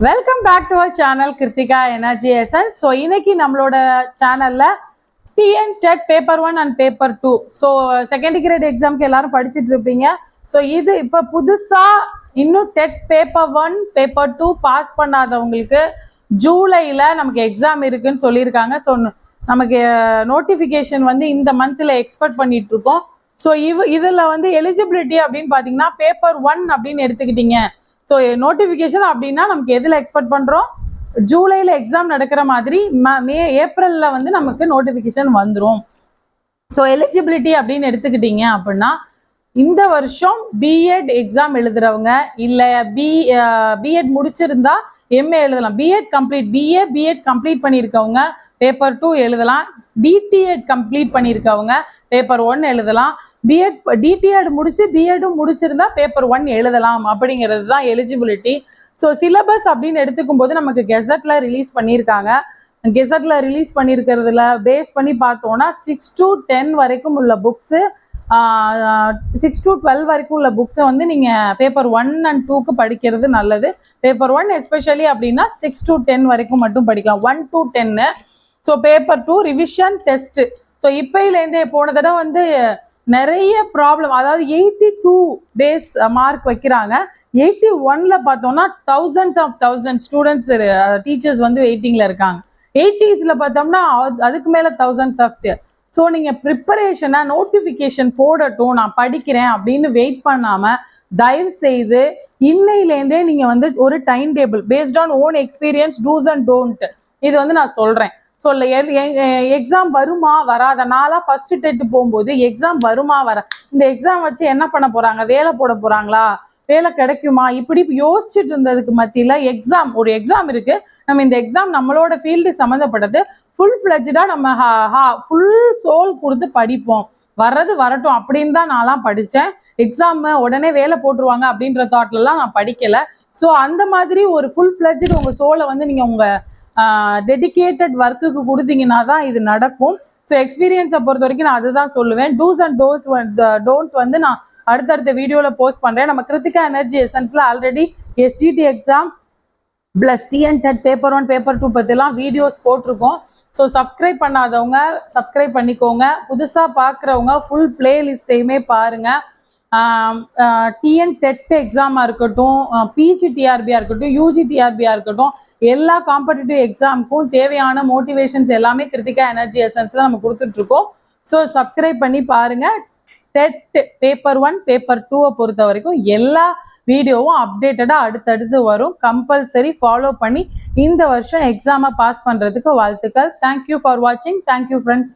Welcome back to our channel Krithika energy essence. So இன்னைக்கு நம்மளோட சேனல்ல TN TET paper 1 and paper 2. So second grade எக்ஸாம்க்கு எல்லாரும் படிச்சுட்டு இருப்பீங்க. ஸோ இது இப்போ புதுசா இன்னும் டெட் பேப்பர் 1 பேப்பர் 2 பாஸ் பண்ணாதவங்களுக்கு ஜூலைல நமக்கு எக்ஸாம் இருக்குன்னு சொல்லியிருக்காங்க. ஸோ நமக்கு நோட்டிஃபிகேஷன் வந்து இந்த மந்த்ல எக்ஸ்பெக்ட் பண்ணிட்டு இருக்கோம். ஸோ இதுல வந்து எலிஜிபிலிட்டி அப்படின்னு பாத்தீங்கன்னா பேப்பர் 1 அப்படின்னு எடுத்துக்கிட்டீங்க. ஸோ நோட்டிஃபிகேஷன் அப்படின்னா நமக்கு எதில் எக்ஸ்பெக்ட் பண்ணுறோம், ஜூலையில் எக்ஸாம் நடக்கிற மாதிரி ஏப்ரலில் வந்து நமக்கு நோட்டிஃபிகேஷன் வந்துடும். ஸோ எலிஜிபிலிட்டி அப்படின்னு எடுத்துக்கிட்டீங்க அப்படின்னா இந்த வருஷம் பிஎட் எக்ஸாம் எழுதுறவங்க இல்லை பிஎட் முடிச்சிருந்தா எம்ஏ எழுதலாம். பிஎட் கம்ப்ளீட் பண்ணியிருக்கவங்க பேப்பர் 2 எழுதலாம். டிடிஎட் கம்ப்ளீட் பண்ணியிருக்கவங்க பேப்பர் 1 எழுதலாம். டிடிஎட் முடிச்சு பிஎடும் முடிச்சிருந்தா பேப்பர் 1 எழுதலாம். அப்படிங்கிறது தான் எலிஜிபிலிட்டி. ஸோ சிலபஸ் அப்படின்னு எடுத்துக்கும் போது நமக்கு கெசட்ல ரிலீஸ் பண்ணியிருக்காங்க. கெசட்ல ரிலீஸ் பண்ணியிருக்கிறதுல பேஸ் பண்ணி பார்த்தோம்னா 6 to 10 வரைக்கும் உள்ள புக்ஸு, 6 to 12 வரைக்கும் உள்ள புக்ஸை வந்து நீங்கள் பேப்பர் 1 and 2க்கு படிக்கிறது நல்லது. பேப்பர் 1 எஸ்பெஷலி அப்படின்னா 6 to 10 வரைக்கும் மட்டும் படிக்கலாம், 1 to 10. So paper 2 revision test. So இப்போலேருந்தே போன தடவை வந்து நிறைய ப்ராப்ளம், அதாவது 82 டேஸ் மார்க் வைக்கிறாங்க. 81ல பார்த்தோம்னா thousands ஸ்டூடெண்ட்ஸ் டீச்சர்ஸ் வந்து வெயிட்டிங்ல இருக்காங்க. 80sல பார்த்தோம்னா அதுக்கு மேல thousands ஆஃப். ஸோ நீங்க ப்ரிப்பரேஷனா நோட்டிஃபிகேஷன் போடட்டும் நான் படிக்கிறேன் அப்படின்னு வெயிட் பண்ணாம தயவு செய்து இன்னையிலேருந்தே நீங்க வந்து ஒரு time table based on own experience do's and don't இது வந்து நான் சொல்றேன். ஸோ எக்ஸாம் வருமா வராத, நாளாக ஃபர்ஸ்ட் டெட் போகும்போது எக்ஸாம் வருமா இந்த எக்ஸாம் வச்சு என்ன பண்ண போறாங்க, வேலை போட போறாங்களா, வேலை கிடைக்குமா, இப்படி யோசிச்சுட்டு இருந்ததுக்கு மத்தியில ஒரு எக்ஸாம் இருக்கு. நம்ம இந்த எக்ஸாம் நம்மளோட ஃபீல்டு சம்மந்தப்பட்டது, ஃபுல் ஃபிளஜ்டா நம்ம ஃபுல் சோல் கொடுத்து படிப்போம், வர்றது வரட்டும் அப்படின்னு தான் நான்லாம் படித்தேன். எக்ஸாம் உடனே வேலை போட்டுருவாங்க அப்படின்ற தாட்லலாம் நான் படிக்கல. ஸோ அந்த மாதிரி ஒரு ஃபுல் ஃபிளஜ்டு உங்க சோலை வந்து நீங்க உங்க டெடிக்கேட்டட் ஒர்க்குக்கு கொடுத்தீங்கன்னா தான் இது நடக்கும். ஸோ எக்ஸ்பீரியன்ஸை பொறுத்த வரைக்கும் நான் அதுதான் சொல்லுவேன். டூஸ் அண்ட் டோன்ட் வந்து நான் அடுத்தடுத்த வீடியோவில் போஸ்ட் பண்ணுறேன். நம்ம கிருத்திகா எனர்ஜி எசன்ஸில் already SGT exam plus TN TET paper 1 paper 2 பற்றிலாம் வீடியோஸ் போட்டிருக்கோம். ஸோ சப்ஸ்கிரைப் பண்ணாதவங்க சப்ஸ்கிரைப் பண்ணிக்கோங்க. புதுசாக பார்க்குறவங்க ஃபுல் பிளேலிஸ்ட்டையுமே பாருங்கள். டிஎன் டெட் எக்ஸாமாக இருக்கட்டும், பிஜி டிஆர்பியாக இருக்கட்டும், யூஜி டிஆர்பியாக இருக்கட்டும், எல்லா காம்படிட்டிவ் எக்ஸாமுக்கும் தேவையான மோட்டிவேஷன்ஸ் எல்லாமே கிருத்திகா எனர்ஜி எசன்ஸ்ல நம்ம கொடுத்துட்ருக்கோம். ஸோ சப்ஸ்கிரைப் பண்ணி பாருங்க. டெட் பேப்பர் 1 பேப்பர் 2 பொறுத்த வரைக்கும் எல்லா வீடியோவும் அப்டேட்டடாக அடுத்தடுத்து வரும். கம்பல்சரி ஃபாலோ பண்ணி இந்த வருஷம் எக்ஸாமை பாஸ் பண்ணுறதுக்கு வாழ்த்துக்கள். தேங்க்யூ ஃபார் வாட்சிங். Thank you friends.